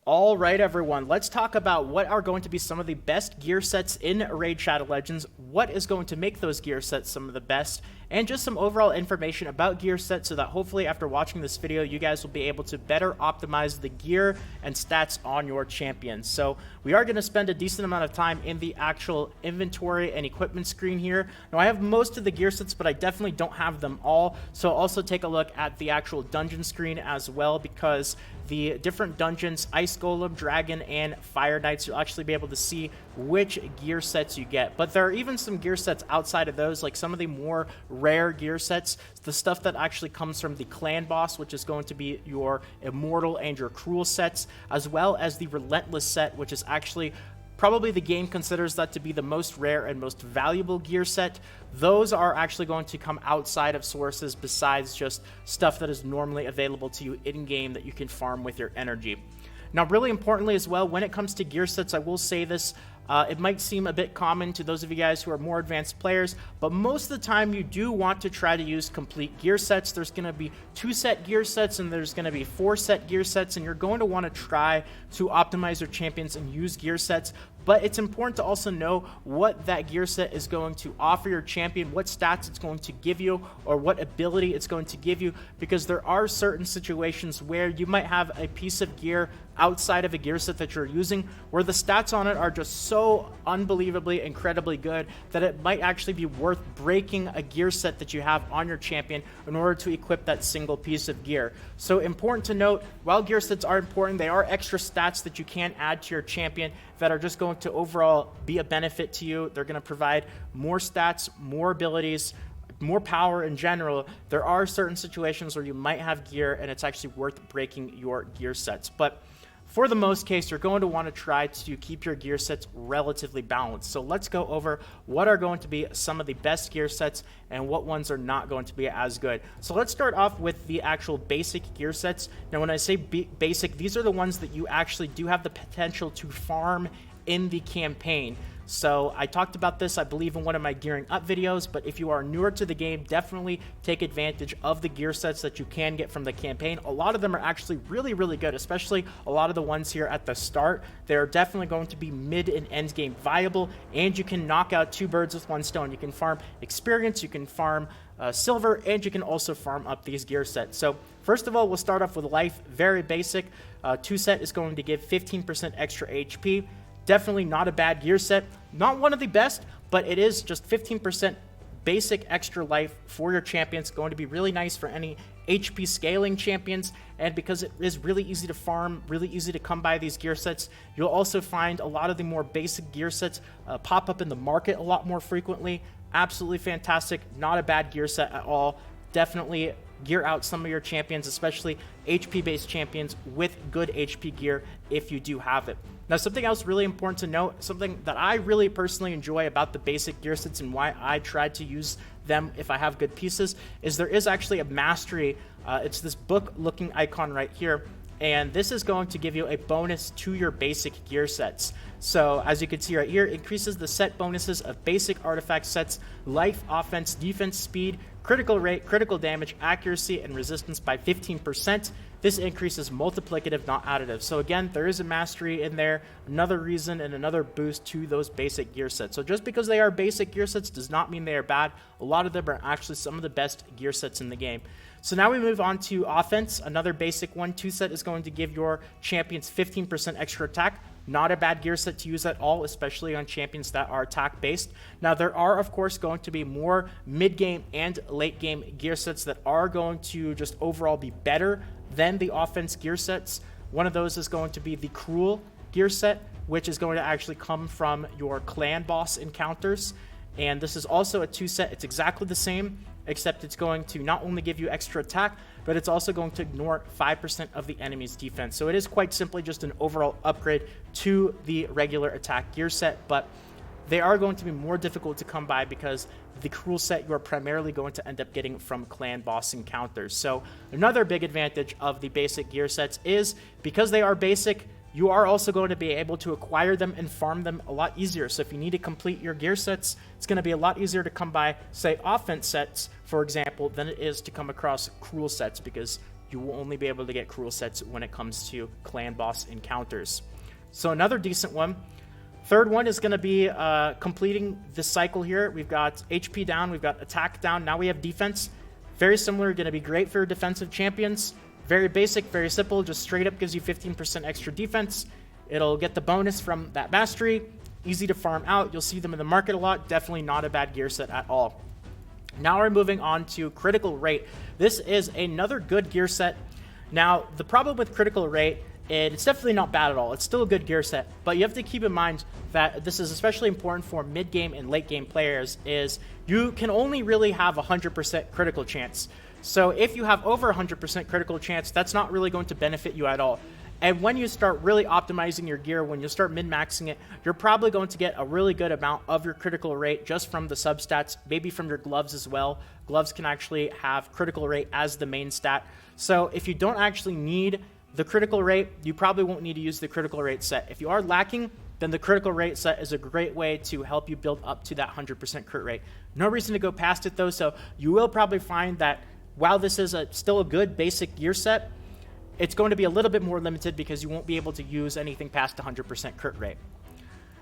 All right, everyone, let's talk about what are going to be some of the best gear sets in Raid Shadow Legends, what is going to make those gear sets some of the best, and just some overall information about gear sets so that hopefully after watching this video, you guys will be able to better optimize the gear and stats on your champions. So we are going to spend a decent amount of time in the actual inventory and equipment screen here. Now, I have most of the gear sets, but I definitely don't have them all. So also take a look at the actual dungeon screen as well, because the different dungeons, Ice Golem, Dragon, and Fire Knights, you'll actually be able to see which gear sets you get. But there are even some gear sets outside of those, like some of the more rare gear sets, the stuff that actually comes from the clan boss, which is going to be your Immortal and your Cruel sets, as well as the Relentless set, which is actually probably the game considers that to be the most rare and most valuable gear set. Those are actually going to come outside of sources besides just stuff that is normally available to you in-game that you can farm with your energy. Now, really importantly as well, when it comes to gear sets, I will say this, it might seem a bit common to those of you guys who are more advanced players, but most of the time you do want to try to use complete gear sets. There's going to be 2-set gear sets and there's going to be 4-set gear sets, and you're going to want to try to optimize your champions and use gear sets. But it's important to also know what that gear set is going to offer your champion, what stats it's going to give you, or what ability it's going to give you, because there are certain situations where you might have a piece of gear outside of a gear set that you're using where the stats on it are just so unbelievably incredibly good that it might actually be worth breaking a gear set that you have on your champion in order to equip that single piece of gear. So important to note, while gear sets are important, they are extra stats that you can add to your champion that are just going to overall be a benefit to you. They're going to provide more stats, more abilities, more power in general. There are certain situations where you might have gear and it's actually worth breaking your gear sets. But for the most case, you're going to want to try to keep your gear sets relatively balanced. So let's go over what are going to be some of the best gear sets and what ones are not going to be as good. So let's start off with the actual basic gear sets. Now, when I say basic, these are the ones that you actually do have the potential to farm in the campaign. So I talked about this, I believe, in one of my gearing up videos, but if you are newer to the game, definitely take advantage of the gear sets that you can get from the campaign. A lot of them are actually really, really good, especially a lot of the ones here at the start. They're definitely going to be mid and end game viable, and you can knock out 2 birds with 1 stone. You can farm experience, you can farm silver, and you can also farm up these gear sets. So first of all, we'll start off with life, very basic. 2-set is going to give 15% extra HP. Definitely not a bad gear set. Not one of the best, but it is just 15% basic extra life for your champions. Going to be really nice for any HP scaling champions, and because it is really easy to farm, really easy to come by these gear sets, you'll also find a lot of the more basic gear sets pop up in the market a lot more frequently. Absolutely fantastic. Not a bad gear set at all. Definitely gear out some of your champions, especially HP-based champions, with good HP gear if you do have it. Now, something else really important to note, something that I really personally enjoy about the basic gear sets and why I try to use them if I have good pieces, is there is actually a mastery. It's this book-looking icon right here, and this is going to give you a bonus to your basic gear sets. So as you can see right here, increases the set bonuses of basic artifact sets, life, offense, defense, speed, critical rate, critical damage, accuracy, and resistance by 15%. This increase is multiplicative, not additive. So again, there is a mastery in there, another reason and another boost to those basic gear sets. So just because they are basic gear sets does not mean they are bad. A lot of them are actually some of the best gear sets in the game. So now we move on to offense, another basic one. 2-set is going to give your champions 15% extra attack. Not a bad gear set to use at all, especially on champions that are attack-based. Now, there are, of course, going to be more mid-game and late-game gear sets that are going to just overall be better than the offense gear sets. One of those is going to be the Cruel gear set, which is going to actually come from your clan boss encounters. And this is also a 2-set. It's exactly the same, except it's going to not only give you extra attack, but it's also going to ignore 5% of the enemy's defense. So it is quite simply just an overall upgrade to the regular attack gear set, but they are going to be more difficult to come by because the Cruel set you are primarily going to end up getting from clan boss encounters. So another big advantage of the basic gear sets is because they are basic, you are also going to be able to acquire them and farm them a lot easier. So if you need to complete your gear sets, it's going to be a lot easier to come by, say, offense sets, for example, than it is to come across Cruel sets, because you will only be able to get cruel sets when it comes to clan boss encounters. So another decent one. Third one is going to be completing this cycle here. We've got HP down, we've got attack down, now we have defense. Very similar, going to be great for defensive champions. Very basic, very simple, just straight up gives you 15% extra defense. It'll get the bonus from that mastery. Easy to farm out, you'll see them in the market a lot. Definitely not a bad gear set at all. Now we're moving on to critical rate. This is another good gear set. Now, the problem with critical rate, it's definitely not bad at all. It's still a good gear set, but you have to keep in mind that this is especially important for mid-game and late-game players, is you can only really have 100% critical chance. So if you have over 100% critical chance, that's not really going to benefit you at all. And when you start really optimizing your gear, when you start min-maxing it, you're probably going to get a really good amount of your critical rate just from the substats, maybe from your gloves as well. Gloves can actually have critical rate as the main stat. So if you don't actually need the critical rate, you probably won't need to use the critical rate set. If you are lacking, then the critical rate set is a great way to help you build up to that 100% crit rate. No reason to go past it though, so you will probably find that while this is still a good basic gear set, it's going to be a little bit more limited because you won't be able to use anything past 100% crit rate.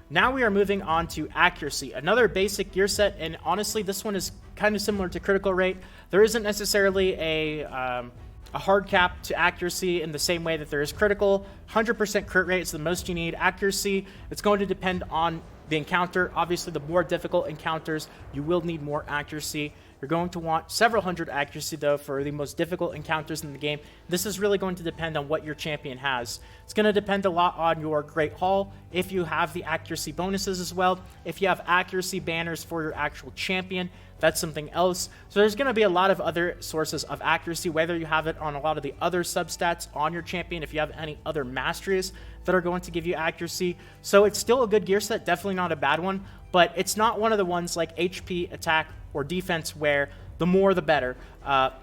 Now we are moving on to accuracy, another basic gear set, and honestly this one is kind of similar to critical rate. There isn't necessarily a hard cap to accuracy in the same way that there is critical. 100% crit rate is the most you need. Accuracy, it's going to depend on the encounter. Obviously, the more difficult encounters, you will need more accuracy. You're going to want several hundred accuracy, though, for the most difficult encounters in the game. This is really going to depend on what your champion has. It's going to depend a lot on your Great Hall, if you have the accuracy bonuses as well. If you have accuracy banners for your actual champion, that's something else. So there's going to be a lot of other sources of accuracy, whether you have it on a lot of the other substats on your champion, if you have any other masteries that are going to give you accuracy. So it's still a good gear set, definitely not a bad one, but it's not one of the ones like HP, attack, or defense where the more the better.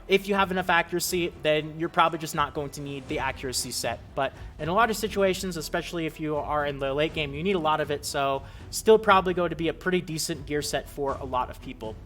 If you have enough accuracy, then you're probably just not going to need the accuracy set. But in a lot of situations, especially if you are in the late game, you need a lot of it, so still probably going to be a pretty decent gear set for a lot of people.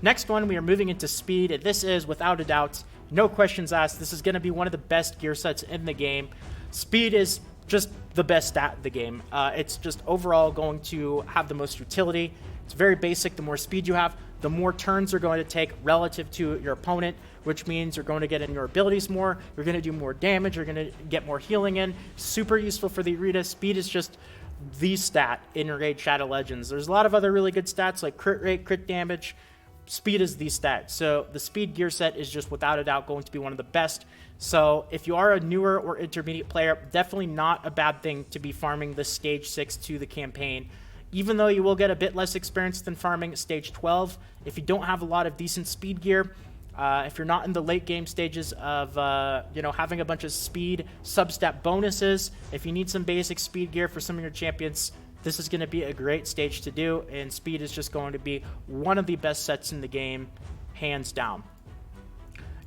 Next one, we are moving into speed. This is, without a doubt, no questions asked, this is going to be one of the best gear sets in the game. Speed is just the best stat in the game. It's just overall going to have the most utility. It's very basic. The more speed you have, the more turns you're going to take relative to your opponent, which means you're going to get in your abilities more, you're going to do more damage, you're going to get more healing in. Super useful for the arena. Speed is just the stat in Raid Shadow Legends. There's a lot of other really good stats like crit rate, crit damage. Speed is the stat. So the speed gear set is just without a doubt going to be one of the best. So if you are a newer or intermediate player, definitely not a bad thing to be farming the stage 6 to the campaign. Even though you will get a bit less experience than farming stage 12, if you don't have a lot of decent speed gear, if you're not in the late game stages of having a bunch of speed substat bonuses, if you need some basic speed gear for some of your champions, this is going to be a great stage to do, and speed is just going to be one of the best sets in the game, hands down.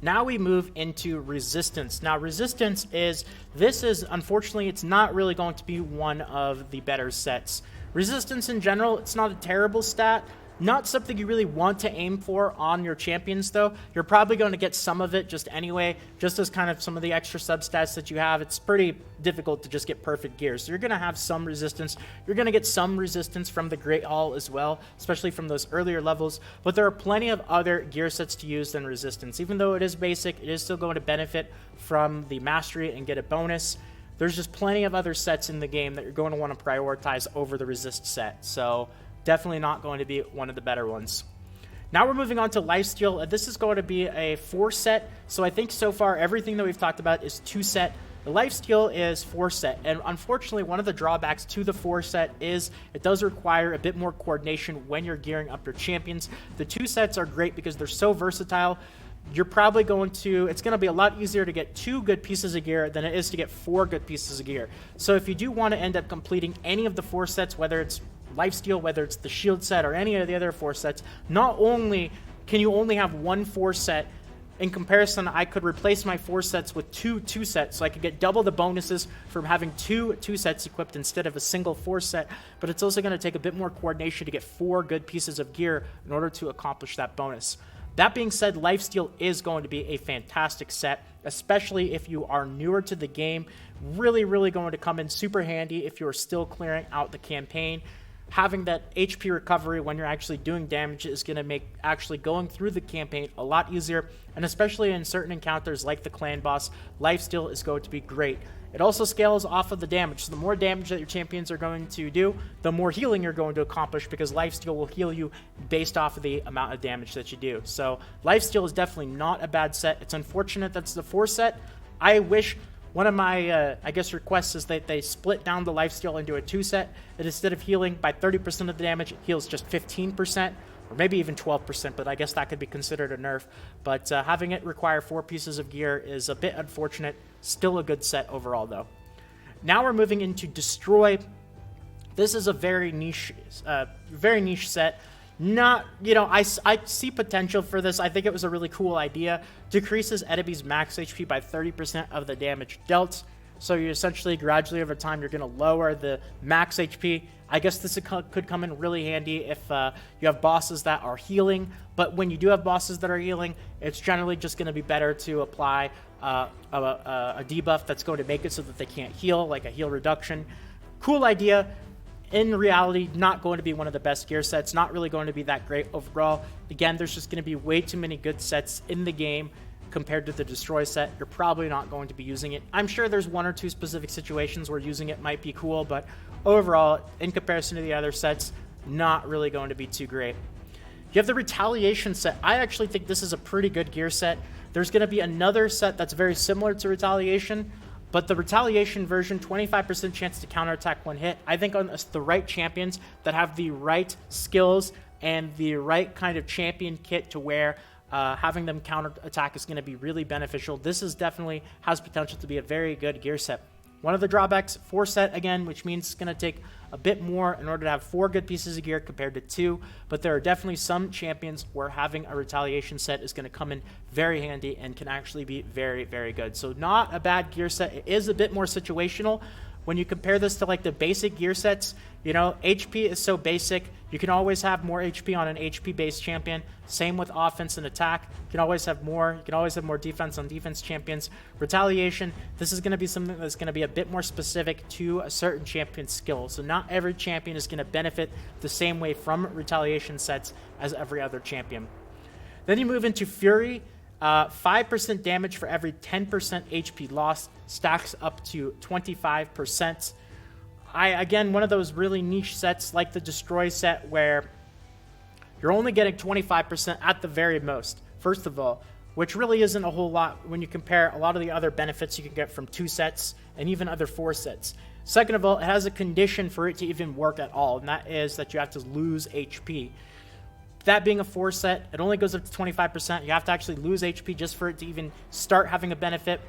Now we move into resistance. Now resistance is unfortunately, it's not really going to be one of the better sets. Resistance in general, it's not a terrible stat. Not something you really want to aim for on your champions, though. You're probably going to get some of it just anyway, just as kind of some of the extra substats that you have. It's pretty difficult to just get perfect gear. So you're going to have some resistance. You're going to get some resistance from the Great Hall as well, especially from those earlier levels. But there are plenty of other gear sets to use than resistance. Even though it is basic, it is still going to benefit from the mastery and get a bonus. There's just plenty of other sets in the game that you're going to want to prioritize over the resist set. So definitely not going to be one of the better ones. Now we're moving on to lifesteal. This is going to be a 4 set. So I think so far everything that we've talked about is 2 set. The lifesteal is 4 set. And unfortunately, one of the drawbacks to the 4 set is it does require a bit more coordination when you're gearing up your champions. The 2 sets are great because they're so versatile. You're probably it's going to be a lot easier to get 2 good pieces of gear than it is to get 4 good pieces of gear. So if you do want to end up completing any of the 4 sets, whether it's lifesteal, whether it's the shield set or any of the other 4 sets, not only can you only have 1 4 set, in comparison, I could replace my 4 sets with 2 sets, so I could get double the bonuses from having 2 sets equipped instead of a single 4 set, but it's also going to take a bit more coordination to get 4 good pieces of gear in order to accomplish that bonus. That being said, Lifesteal is going to be a fantastic set, especially if you are newer to the game. Really, really going to come in super handy if you're still clearing out the campaign. Having that HP recovery when you're actually doing damage is going to make actually going through the campaign a lot easier, and especially in certain encounters like the clan boss, Lifesteal is going to be great. It also scales off of the damage, so the more damage that your champions are going to do, the more healing you're going to accomplish, because Lifesteal will heal you based off of the amount of damage that you do. So Lifesteal is definitely not a bad set. It's unfortunate that's the 4 set. I wish one of my, I guess, requests is that they split down the Lifesteal into a 2 set, and instead of healing by 30% of the damage, it heals just 15%. Or maybe even 12%, but I guess that could be considered a nerf. But having it require 4 pieces of gear is a bit unfortunate. Still a good set overall, though. Now we're moving into Destroy. This is a very niche set. Not, I see potential for this. I think it was a really cool idea. Decreases enemies' max HP by 30% of the damage dealt. So you essentially, gradually over time, you're going to lower the max HP. I guess this could come in really handy if you have bosses that are healing. But when you do have bosses that are healing, it's generally just going to be better to apply a debuff that's going to make it so that they can't heal, like a heal reduction. Cool idea. In reality, not going to be one of the best gear sets. Not really going to be that great overall. Again, there's just going to be way too many good sets in the game compared to the Destroy set. You're probably not going to be using it. I'm sure there's 1 or 2 specific situations where using it might be cool, but overall, in comparison to the other sets, not really going to be too great. You have the Retaliation set. I actually think this is a pretty good gear set. There's going to be another set that's very similar to Retaliation, but the Retaliation version, 25% chance to counterattack 1 hit. I think on the right champions that have the right skills and the right kind of champion kit to wear, having them counterattack is going to be really beneficial. This is definitely has potential to be a very good gear set. One of the drawbacks, 4 set again, which means it's going to take a bit more in order to have 4 good pieces of gear compared to 2, but there are definitely some champions where having a Retaliation set is going to come in very handy and can actually be very, very good. So not a bad gear set. It is a bit more situational. When you compare this to like the basic gear sets, HP is so basic. You can always have more HP on an HP-based champion. Same with offense and attack. You can always have more. You can always have more defense on defense champions. Retaliation, this is going to be something that's going to be a bit more specific to a certain champion's skill. So not every champion is going to benefit the same way from Retaliation sets as every other champion. Then you move into Fury. 5% damage for every 10% HP lost, stacks up to 25%. Again, one of those really niche sets like the Destroy set where you're only getting 25% at the very most, first of all, which really isn't a whole lot when you compare a lot of the other benefits you can get from 2 sets and even other 4 sets. Second of all, it has a condition for it to even work at all, and that is that you have to lose HP. That being a 4 set, it only goes up to 25%. You have to actually lose HP just for it to even start having a benefit.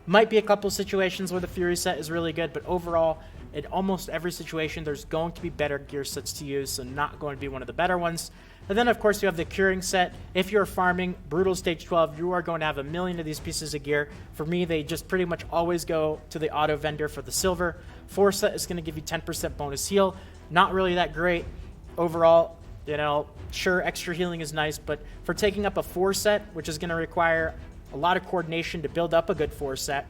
Might be a couple situations where the Fury set is really good, but overall, in almost every situation, there's going to be better gear sets to use, so not going to be one of the better ones. And then, of course, you have the Curing set. If you're farming Brutal Stage 12, you are going to have 1,000,000 of these pieces of gear. For me, they just pretty much always go to the auto vendor for the silver. 4 set is going to give you 10% bonus heal. Not really that great overall. Sure, extra healing is nice, but for taking up a 4 set, which is going to require a lot of coordination to build up a good 4 set,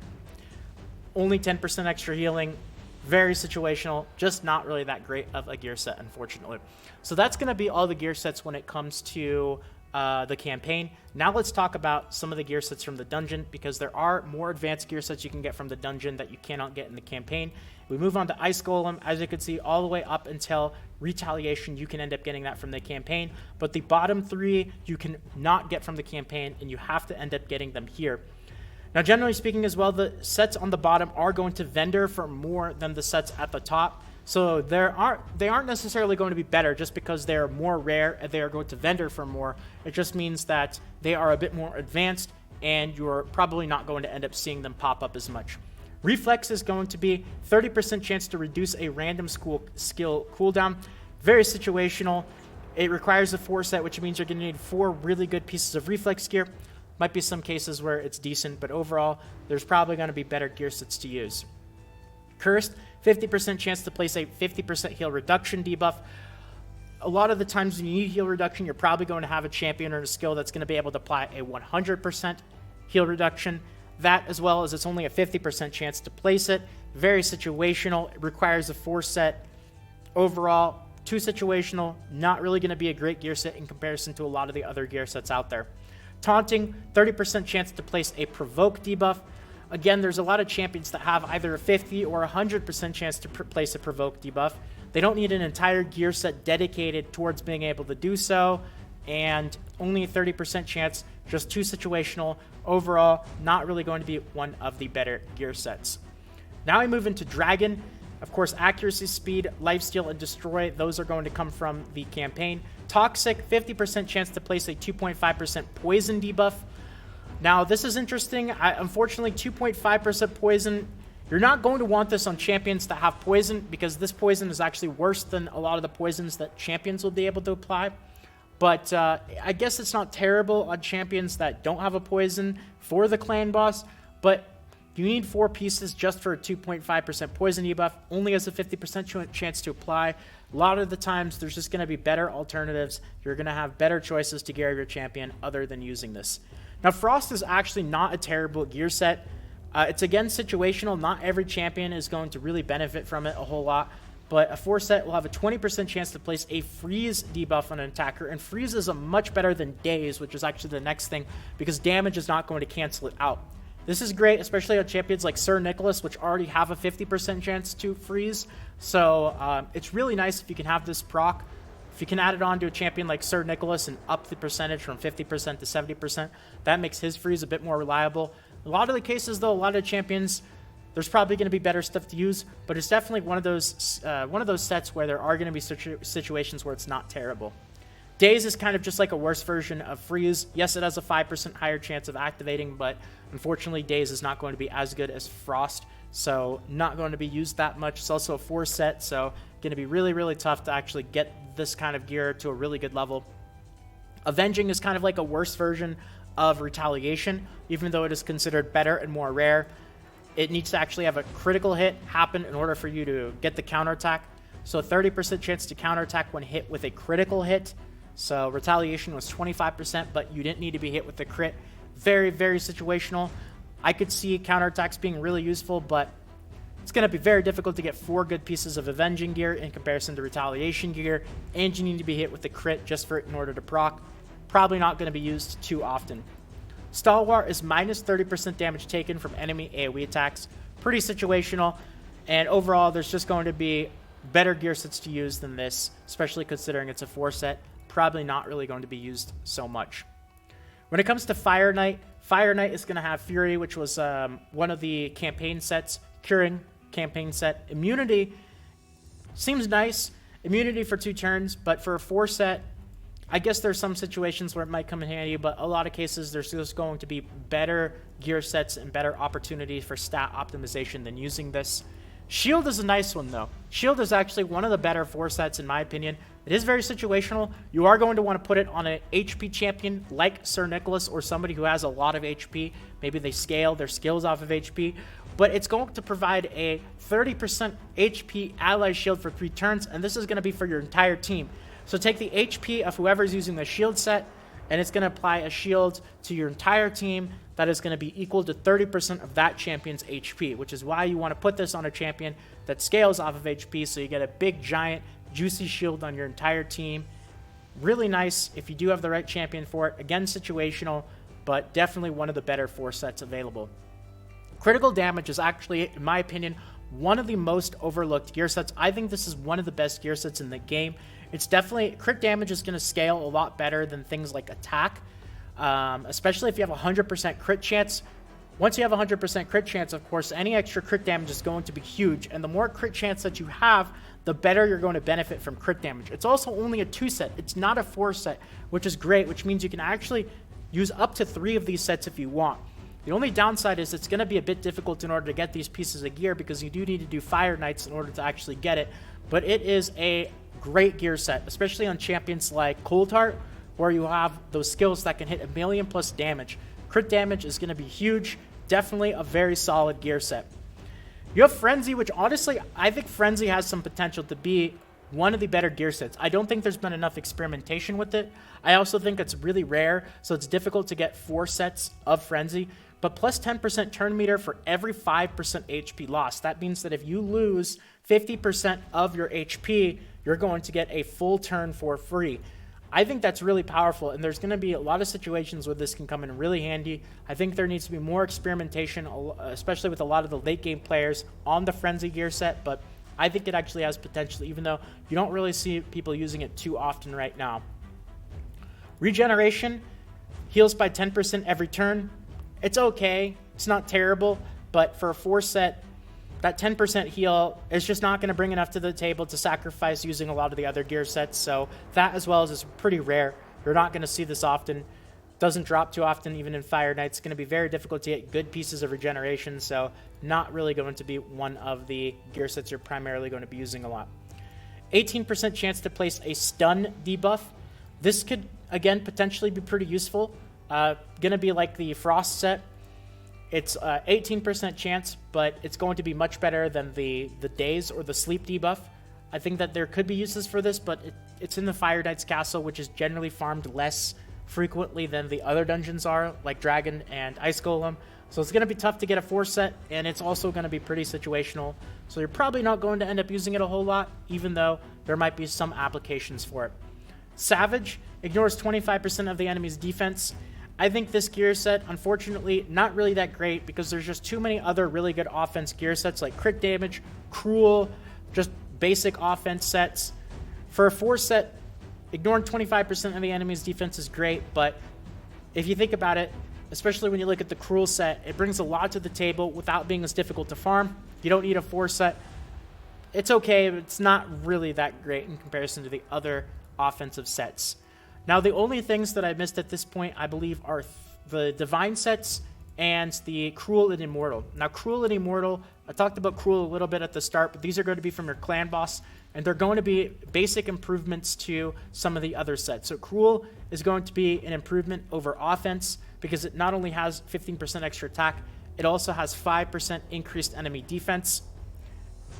only 10% extra healing, very situational, just not really that great of a gear set, unfortunately. So that's going to be all the gear sets when it comes to the campaign. Now let's talk about some of the gear sets from the dungeon, because there are more advanced gear sets you can get from the dungeon that you cannot get in the campaign. We move on to Ice Golem. As you can see, all the way up until Retaliation, you can end up getting that from the campaign, but the bottom 3 you can not get from the campaign, and you have to end up getting them here. Now, generally speaking as well, the sets on the bottom are going to vendor for more than the sets at the top. So they aren't necessarily going to be better just because they're more rare and they are going to vendor for more. It just means that they are a bit more advanced and you're probably not going to end up seeing them pop up as much. Reflex is going to be 30% chance to reduce a random skill cooldown. Very situational. It requires a 4 set, which means you're going to need 4 really good pieces of reflex gear. Might be some cases where it's decent, but overall, there's probably going to be better gear sets to use. Cursed, 50% chance to place a 50% heal reduction debuff. a lot of the times when you need heal reduction, you're probably going to have a champion or a skill that's going to be able to apply a 100% heal reduction. That, as well as it's only a 50% chance to place it. Very situational. It requires a 4 set. Overall, 2 situational. Not really going to be a great gear set in comparison to a lot of the other gear sets out there. Taunting, 30% chance to place a provoke debuff. Again, there's a lot of champions that have either a 50 or 100% chance to place a provoke debuff. They don't need an entire gear set dedicated towards being able to do so, and only a 30% chance, just 2 situational. Overall, not really going to be one of the better gear sets. Now we move into Dragon. Of course, accuracy, speed, lifesteal, and destroy, those are going to come from the campaign. Toxic, 50% chance to place a 2.5% poison debuff. Now, this is interesting. Unfortunately, 2.5% poison, you're not going to want this on champions that have poison, because this poison is actually worse than a lot of the poisons that champions will be able to apply. But I guess it's not terrible on champions that don't have a poison for the clan boss, but you need 4 pieces just for a 2.5% poison debuff, only has a 50% chance to apply. A lot of the times, there's just going to be better alternatives. You're going to have better choices to gear your champion other than using this. Now, Frost is actually not a terrible gear set. It's, again, situational. Not every champion is going to really benefit from it a whole lot. But a 4 set will have a 20% chance to place a freeze debuff on an attacker. And freeze is much better than daze, which is actually the next thing, because damage is not going to cancel it out. This is great, especially on champions like Sir Nicholas, which already have a 50% chance to freeze. So it's really nice if you can have this proc. If you can add it on to a champion like Sir Nicholas and up the percentage from 50% to 70%, that makes his freeze a bit more reliable. A lot of the cases, though, a lot of champions, there's probably going to be better stuff to use, but it's definitely one of those sets where there are going to be situations where it's not terrible. Daze is kind of just like a worse version of Freeze. Yes, it has a 5% higher chance of activating, but unfortunately, Daze is not going to be as good as Frost, so not going to be used that much. It's also a 4 set, so going to be really, really tough to actually get this kind of gear to a really good level. Avenging is kind of like a worse version of Retaliation, even though it is considered better and more rare. It needs to actually have a critical hit happen in order for you to get the counterattack. So 30% chance to counterattack when hit with a critical hit. So Retaliation was 25%, but you didn't need to be hit with the crit. Very, very situational. I could see counterattacks being really useful, but it's going to be very difficult to get 4 good pieces of Avenging gear in comparison to Retaliation gear, and you need to be hit with the crit just for it in order to proc. Probably not going to be used too often. Stalwart is minus 30% damage taken from enemy AoE attacks. Pretty situational, and overall there's just going to be better gear sets to use than this, especially considering it's a 4 set. Probably not really going to be used so much. When it comes to Fire Knight is going to have Fury, which was one of the campaign sets, Curing campaign set. Immunity seems nice. Immunity for 2 turns, but for a 4 set, I guess there's some situations where it might come in handy, but a lot of cases there's just going to be better gear sets and better opportunities for stat optimization than using this. Shield is a nice one, though. Shield is actually one of the better 4 sets, in my opinion. It is very situational. You are going to want to put it on an HP champion like Sir Nicholas or somebody who has a lot of HP. Maybe they scale their skills off of HP. But it's going to provide a 30% HP ally shield for 3 turns, and this is going to be for your entire team. So take the HP of whoever's using the shield set, and it's going to apply a shield to your entire team that is going to be equal to 30% of that champion's HP, which is why you want to put this on a champion that scales off of HP, so you get a big, giant, juicy shield on your entire team. Really nice if you do have the right champion for it. Again, situational, but definitely one of the better 4 sets available. Critical damage is actually, in my opinion, one of the most overlooked gear sets. I think this is one of the best gear sets in the game. It's definitely, crit damage is going to scale a lot better than things like attack, especially if you have a 100% crit chance. Once you have a 100% crit chance, of course, any extra crit damage is going to be huge, and the more crit chance that you have, the better you're going to benefit from crit damage. It's also only a 2 set. It's not a 4 set, which is great, which means you can actually use up to 3 of these sets if you want. The only downside is it's going to be a bit difficult in order to get these pieces of gear, because you do need to do Fire Knights in order to actually get it, but it is a great gear set, especially on champions like Coldheart, where you have those skills that can hit 1,000,000+ damage. Crit damage is going to be huge. Definitely a very solid gear set. You have Frenzy, which honestly, I think Frenzy has some potential to be one of the better gear sets. I don't think there's been enough experimentation with it. I also think it's really rare, so it's difficult to get 4 sets of Frenzy. But plus 10% turn meter for every 5% HP loss. That means that if you lose 50% of your HP, you're going to get a full turn for free. I think that's really powerful, and there's going to be a lot of situations where this can come in really handy. I think there needs to be more experimentation, especially with a lot of the late game players on the Frenzy gear set, but I think it actually has potential, even though you don't really see people using it too often right now. Regeneration, heals by 10% every turn. It's okay. It's not terrible, but for a 4 set, that 10% heal is just not going to bring enough to the table to sacrifice using a lot of the other gear sets. So that as well is pretty rare. You're not going to see this often. Doesn't drop too often, even in Fire Knight. It's going to be very difficult to get good pieces of regeneration, so not really going to be one of the gear sets you're primarily going to be using a lot. 18% chance to place a stun debuff. This could, again, potentially be pretty useful. Going to be like the Frost set. It's 18% chance, but it's going to be much better than the Daze or the Sleep debuff. I think that there could be uses for this, but it's in the Fire Knight's castle, which is generally farmed less frequently than the other dungeons are, like Dragon and Ice Golem. So it's going to be tough to get a 4 set, and it's also going to be pretty situational. So you're probably not going to end up using it a whole lot, even though there might be some applications for it. Savage ignores 25% of the enemy's defense. I think this gear set, unfortunately, not really that great because there's just too many other really good offense gear sets like crit damage, cruel, just basic offense sets. For a 4 set, ignoring 25% of the enemy's defense is great, but if you think about it, especially when you look at the cruel set, it brings a lot to the table without being as difficult to farm. You don't need a 4 set. It's okay, but it's not really that great in comparison to the other offensive sets. Now, the only things that I missed at this point, I believe, are the Divine sets and the Cruel and Immortal. Now, Cruel and Immortal, I talked about Cruel a little bit at the start, but these are going to be from your clan boss, and they're going to be basic improvements to some of the other sets. So Cruel is going to be an improvement over offense because it not only has 15% extra attack, it also has 5% increased enemy defense.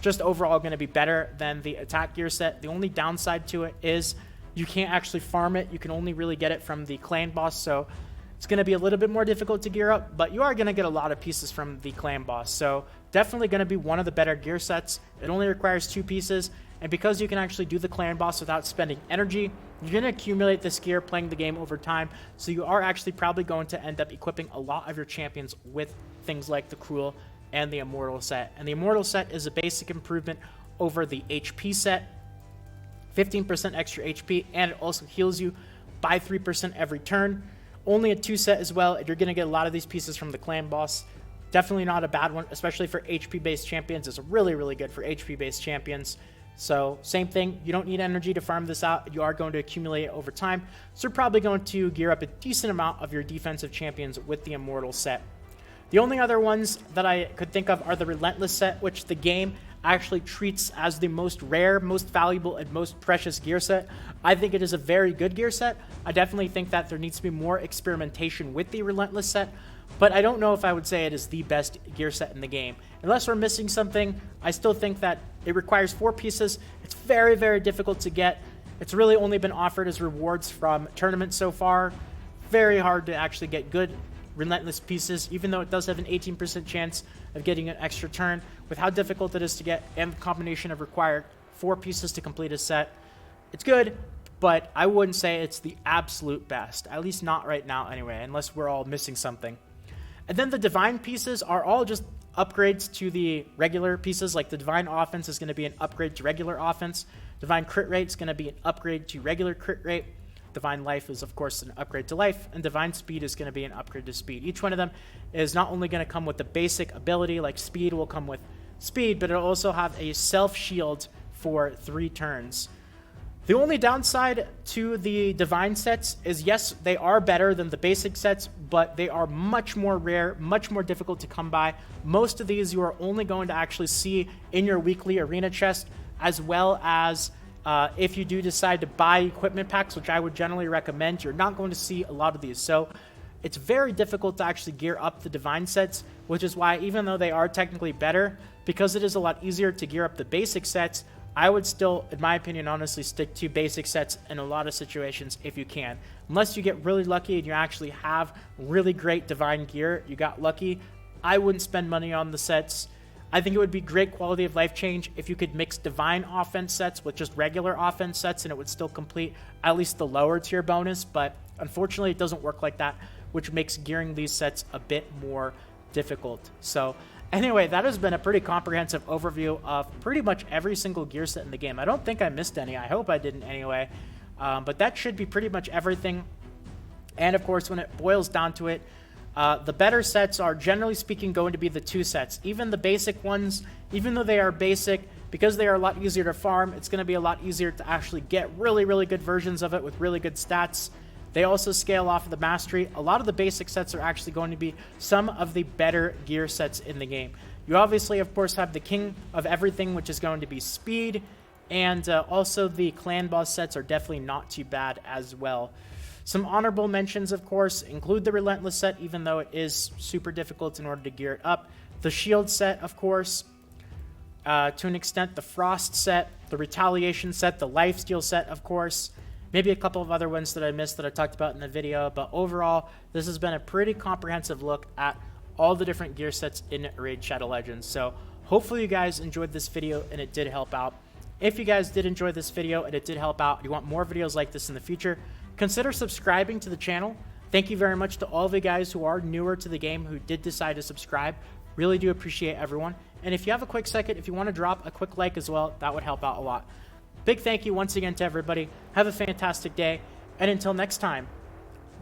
Just overall going to be better than the attack gear set. The only downside to it is you can't actually farm it. You can only really get it from the clan boss, so it's going to be a little bit more difficult to gear up, but you are going to get a lot of pieces from the clan boss, so definitely going to be one of the better gear sets. It only requires 2 pieces, and because you can actually do the clan boss without spending energy, you're going to accumulate this gear playing the game over time, so you are actually probably going to end up equipping a lot of your champions with things like the Cruel and the Immortal set. And the Immortal set is a basic improvement over the HP set, 15% extra HP, and it also heals you by 3% every turn. Only a 2 set as well, and you're going to get a lot of these pieces from the clan boss. Definitely not a bad one, especially for HP-based champions. It's really, really good for HP-based champions. So same thing, you don't need energy to farm this out. You are going to accumulate it over time. So you're probably going to gear up a decent amount of your defensive champions with the Immortal set. The only other ones that I could think of are the Relentless set, which the game actually treats as the most rare, most valuable, and most precious gear set. I think it is a very good gear set. I definitely think that there needs to be more experimentation with the Relentless set, but I don't know if I would say it is the best gear set in the game. Unless we're missing something, I still think that it requires 4 pieces. It's very, very difficult to get. It's really only been offered as rewards from tournaments so far. Very hard to actually get good Relentless pieces, even though it does have an 18% chance of getting an extra turn. With how difficult it is to get and the combination of required 4 pieces to complete a set, it's good, but I wouldn't say it's the absolute best, at least not right now anyway, unless we're all missing something. And then the Divine pieces are all just upgrades to the regular pieces. Like the Divine Offense is going to be an upgrade to regular offense. Divine Crit Rate is going to be an upgrade to regular crit rate. Divine Life is, of course, an upgrade to life, and Divine Speed is going to be an upgrade to speed. Each one of them is not only going to come with the basic ability, like speed will come with speed, but it'll also have a self-shield for 3 turns. The only downside to the Divine sets is, yes, they are better than the basic sets, but they are much more rare, much more difficult to come by. Most of these you are only going to actually see in your weekly arena chest, as well as if you do decide to buy equipment packs, which I would generally recommend, you're not going to see a lot of these. So it's very difficult to actually gear up the Divine sets, which is why even though they are technically better, because it is a lot easier to gear up the basic sets, I would still, in my opinion, honestly stick to basic sets in a lot of situations if you can. Unless you get really lucky and you actually have really great divine gear, you got lucky, I wouldn't spend money on the sets. I think it would be great quality of life change if you could mix divine offense sets with just regular offense sets, and it would still complete at least the lower tier bonus, but unfortunately it doesn't work like that, which makes gearing these sets a bit more difficult. So anyway, that has been a pretty comprehensive overview of pretty much every single gear set in the game. I don't think I missed any. I hope I didn't anyway. But that should be pretty much everything. And of course, when it boils down to it, the better sets are, generally speaking, going to be the 2 sets. Even the basic ones, even though they are basic, because they are a lot easier to farm, it's going to be a lot easier to actually get really, really good versions of it with really good stats. They also scale off of the mastery. A lot of the basic sets are actually going to be some of the better gear sets in the game. You obviously, of course, have the king of everything, which is going to be speed, and also the clan boss sets are definitely not too bad as well. Some honorable mentions, of course, include the Relentless set, even though it is super difficult in order to gear it up. The Shield set, of course, to an extent, the Frost set, the Retaliation set, the Lifesteal set, of course. Maybe a couple of other ones that I missed that I talked about in the video, but overall, this has been a pretty comprehensive look at all the different gear sets in Raid Shadow Legends. So hopefully you guys enjoyed this video and it did help out. If you guys did enjoy this video and it did help out, you want more videos like this in the future, consider subscribing to the channel. Thank you very much to all of you guys who are newer to the game who did decide to subscribe. Really do appreciate everyone. And if you have a quick second, if you want to drop a quick like as well, that would help out a lot. Big thank you once again to everybody. Have a fantastic day. And until next time,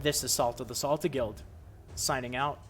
this is Salt of the Salted Guild, signing out.